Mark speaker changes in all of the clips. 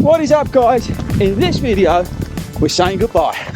Speaker 1: What is up, guys? In this video, we're saying goodbye.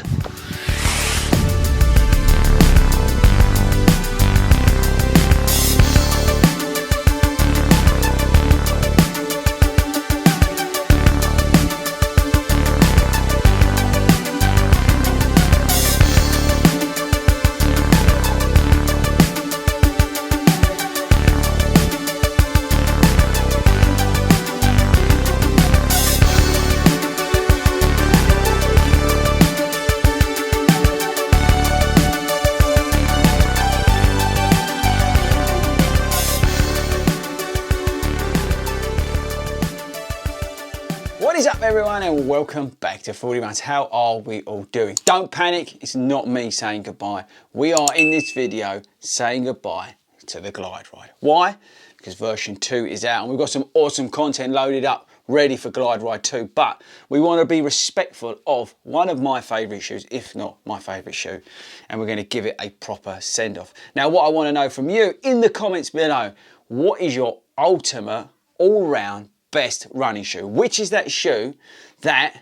Speaker 1: What is up, everyone, and welcome back to 40 Runs. How are we all doing? Don't panic, it's not me saying goodbye. We are in this video saying goodbye to the Glide Ride. Why? Because version 2 is out and we've got some awesome content loaded up ready for Glide Ride 2, but we want to be respectful of one of my favourite shoes, if not my favourite shoe, and we're going to give it a proper send-off. Now, what I want to know from you in the comments below, what is your ultimate all-round best running shoe? Which is that shoe that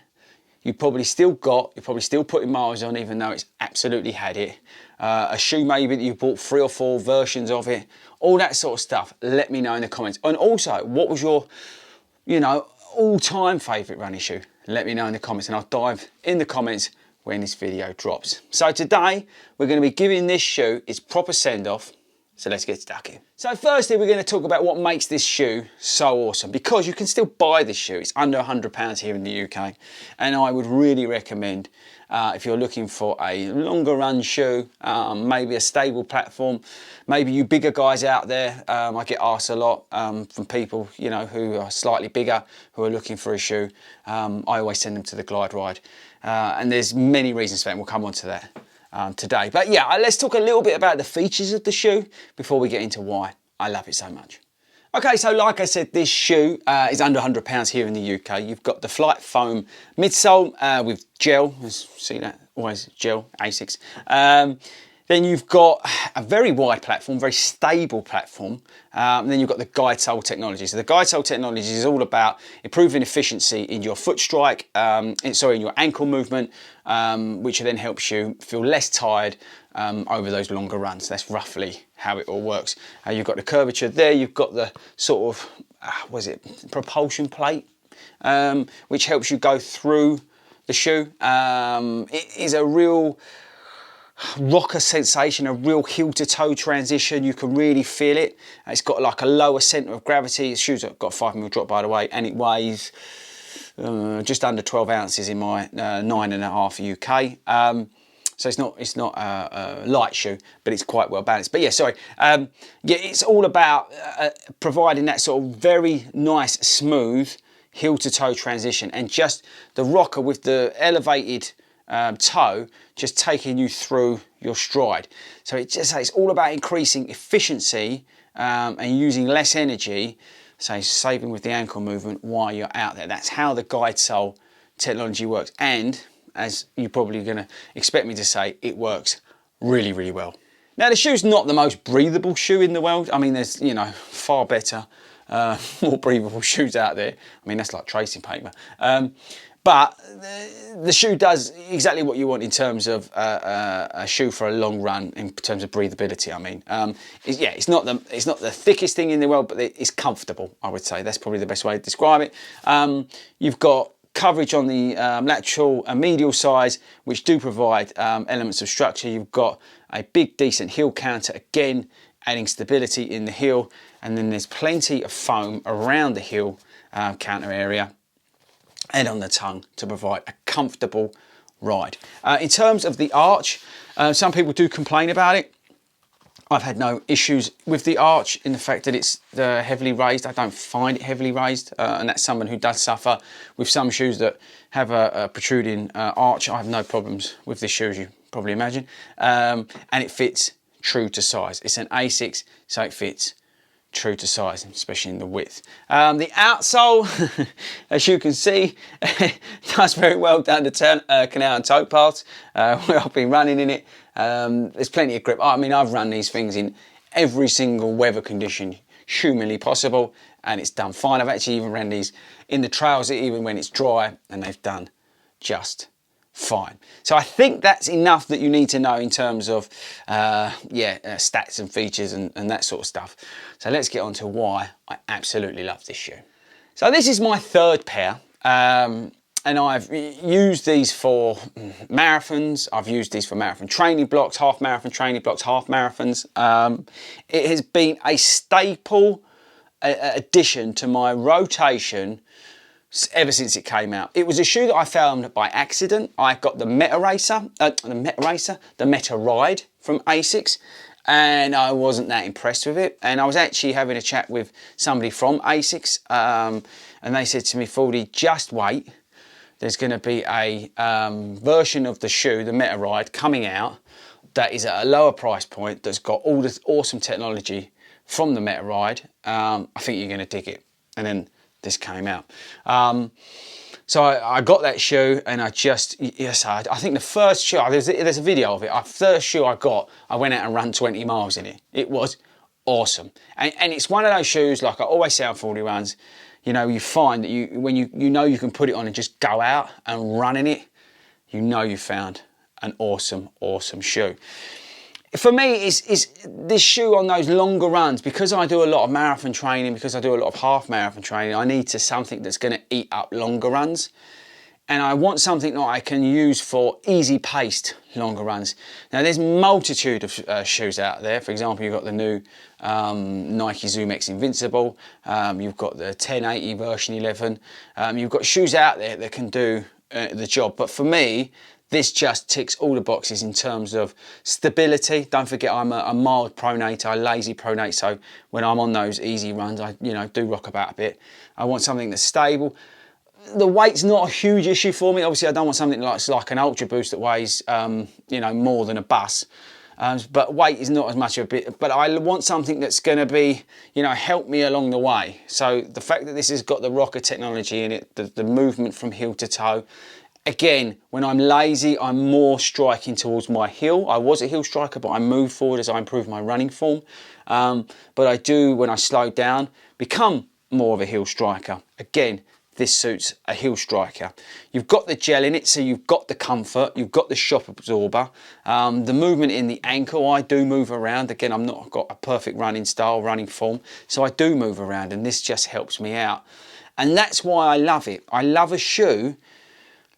Speaker 1: you probably still got, you're probably still putting miles on even though it's absolutely had it, a shoe maybe that you bought 3 or 4 versions of it, all that sort of stuff. Let me know in the comments. And also, what was your, all-time favourite running shoe? Let me know in the comments and I'll dive in the comments when this video drops. So today we're going to be giving this shoe its proper send-off. So let's get stuck in. So firstly, we're going to talk about what makes this shoe so awesome, because you can still buy this shoe. It's under £100 here in the UK. And I would really recommend, if you're looking for a longer run shoe, maybe a stable platform, maybe you bigger guys out there, I get asked a lot from people, who are slightly bigger, who are looking for a shoe. I always send them to the Glide Ride. And there's many reasons for that, and we'll come on to that today. But yeah, let's talk a little bit about the features of the shoe before we get into why I love it so much. Okay, so like I said, this shoe is under £100 here in the UK. You've got the Flight Foam midsole with gel. See that? Always gel, Asics. Then you've got a very wide platform, very stable platform. And then you've got the guide sole technology. So the guide sole technology is all about improving efficiency in your foot strike, in your ankle movement, which then helps you feel less tired over those longer runs. That's roughly how it all works. You've got the curvature there. You've got the sort of, propulsion plate, which helps you go through the shoe. It is a real rocker sensation, a real heel to toe transition. You can really feel it. It's got like a lower centre of gravity. The shoe's got a 5mm drop, by the way, and it weighs just under 12 ounces in my 9.5 UK. So it's not a light shoe, but it's quite well balanced. But yeah, sorry. It's all about providing that sort of very nice, smooth heel to toe transition, and just the rocker with the elevated toe just taking you through your stride. So it's all about increasing efficiency and using less energy, so saving with the ankle movement while you're out there. That's how the guide sole technology works, and as you're probably going to expect me to say, it works really, really well. Now, the shoe's not the most breathable shoe in the world. I mean, there's far better, more breathable shoes out there. I mean, that's like tracing paper. But the shoe does exactly what you want in terms of a shoe for a long run, in terms of breathability. I mean, it's not the thickest thing in the world, but it's comfortable, I would say. That's probably the best way to describe it. You've got coverage on the lateral and medial sides, which do provide elements of structure. You've got a big, decent heel counter, again, adding stability in the heel. And then there's plenty of foam around the heel counter area and on the tongue to provide a comfortable ride. In terms of the arch, some people do complain about it. I've had no issues with the arch in the fact that it's heavily raised. I don't find it heavily raised, and that's someone who does suffer with some shoes that have a protruding arch. I have no problems with this shoe, as you probably imagine, and it fits true to size. It's an Asics, so it fits true to size, especially in the width. The outsole, as you can see, does very well down the canal and towpaths where I've been running in it. There's plenty of grip. I mean, I've run these things in every single weather condition humanly possible, and it's done fine. I've actually even ran these in the trails even when it's dry, and they've done just fine. So I think that's enough that you need to know in terms of stats and features and that sort of stuff. So let's get on to why I absolutely love this shoe. So this is my third pair, and I've used these for marathons. I've used these for marathon training blocks, half marathon training blocks, half marathons. It has been a staple addition to my rotation ever since it came out. It was a shoe that I found by accident. I got the Meta Ride from Asics, and I wasn't that impressed with it. And I was actually having a chat with somebody from Asics, and they said to me, "Fordy, just wait. There's going to be a version of the shoe, the Meta Ride, coming out that is at a lower price point, that's got all this awesome technology from the Meta Ride. I think you're going to dig it." And then this came out. So I got that shoe, and I think the first shoe, there's a video of it. The first shoe I got, I went out and ran 20 miles in it. It was awesome. And it's one of those shoes, like I always say on 40 runs, you know, you find that when you know you can put it on and just go out and run in it, you know you found an awesome, awesome shoe. For me, is this shoe on those longer runs, because I do a lot of marathon training, because I do a lot of half marathon training, I need something that's going to eat up longer runs. And I want something that I can use for easy paced longer runs. Now there's multitude of shoes out there. For example, you've got the new Nike Zoom X Invincible. You've got the 1080 version 11. You've got shoes out there that can do the job. But for me, this just ticks all the boxes in terms of stability. Don't forget, I'm a mild pronator, a lazy pronate, so when I'm on those easy runs, I do rock about a bit. I want something that's stable. The weight's not a huge issue for me. Obviously, I don't want something like an Ultra Boost that weighs more than a bus. But weight is not as much of a bit. But I want something that's going to be, help me along the way. So the fact that this has got the rocker technology in it, the movement from heel to toe. Again, when I'm lazy, I'm more striking towards my heel. I was a heel striker, but I moved forward as I improved my running form. But I do, when I slow down, become more of a heel striker. Again, this suits a heel striker. You've got the gel in it, so you've got the comfort, you've got the shock absorber. The movement in the ankle, I do move around. Again, I've not got a perfect running style, running form, so I do move around, and this just helps me out. And that's why I love it. I love a shoe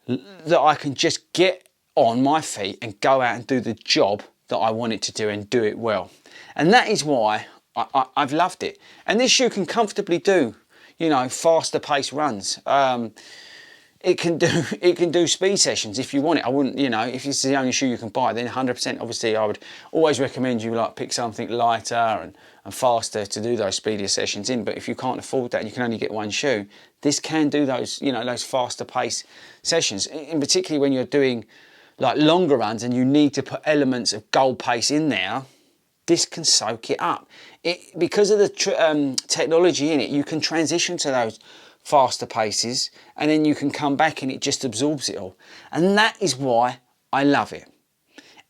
Speaker 1: that I can just get on my feet and go out and do the job that I want it to do and do it well. And that is why I've loved it. And this shoe can comfortably do, faster paced runs. It can do speed sessions if you want it. I wouldn't, if it's the only shoe you can buy, then 100%, obviously I would always recommend you pick something lighter and faster to do those speedier sessions in. But if you can't afford that and you can only get one shoe, this can do those, those faster pace sessions. In particularly when you're doing longer runs and you need to put elements of goal pace in there, this can soak it up. Because of the technology in it, you can transition to those faster paces, and then you can come back and it just absorbs it all. And that is why I love it.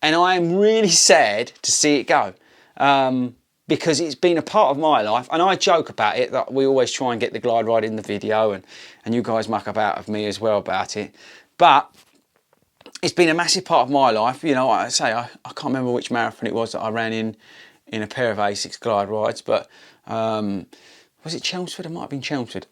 Speaker 1: And I am really sad to see it go, because it's been a part of my life, and I joke about it, that we always try and get the glide ride in the video, and you guys muck about of me as well about it. But it's been a massive part of my life. I can't remember which marathon it was that I ran in a pair of Asics Gliderides, but was it Chelmsford? It might have been Chelmsford.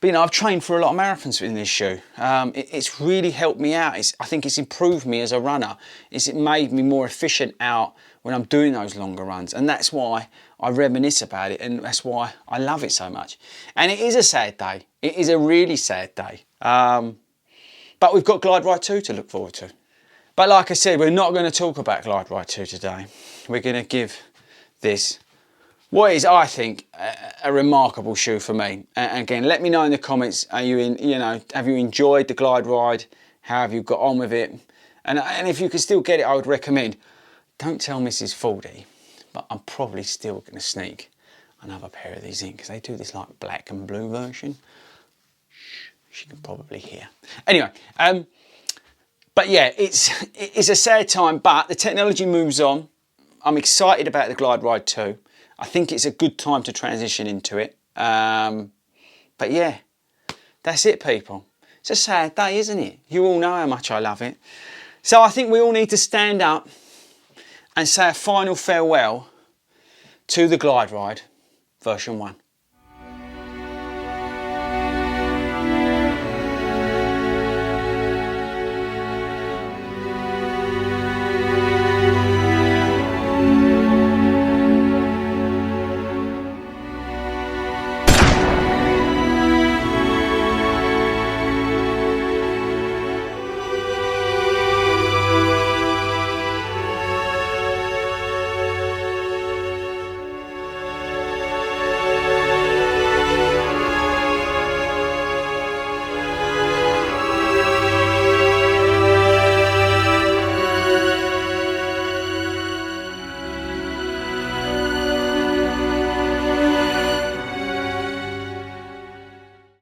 Speaker 1: But I've trained for a lot of marathons in this shoe. It's really helped me out. I think it's improved me as a runner. It made me more efficient out when I'm doing those longer runs. And that's why I reminisce about it, and that's why I love it so much. And it is a sad day. It is a really sad day. But we've got Glideride 2 to look forward to. But like I said, we're not going to talk about Glideride 2 today. We're going to give this what is, I think, a remarkable shoe for me. And again, let me know in the comments, have you enjoyed the Glideride? How have you got on with it? And if you can still get it, I would recommend, don't tell Mrs. Fordy, but I'm probably still going to sneak another pair of these in, because they do this black and blue version. She can probably hear. Anyway, but yeah, it's a sad time, but the technology moves on. I'm excited about the Glideride 2. I think it's a good time to transition into it. But yeah, that's it, people. It's a sad day, isn't it? You all know how much I love it. So I think we all need to stand up and say a final farewell to the Glide Ride version 1.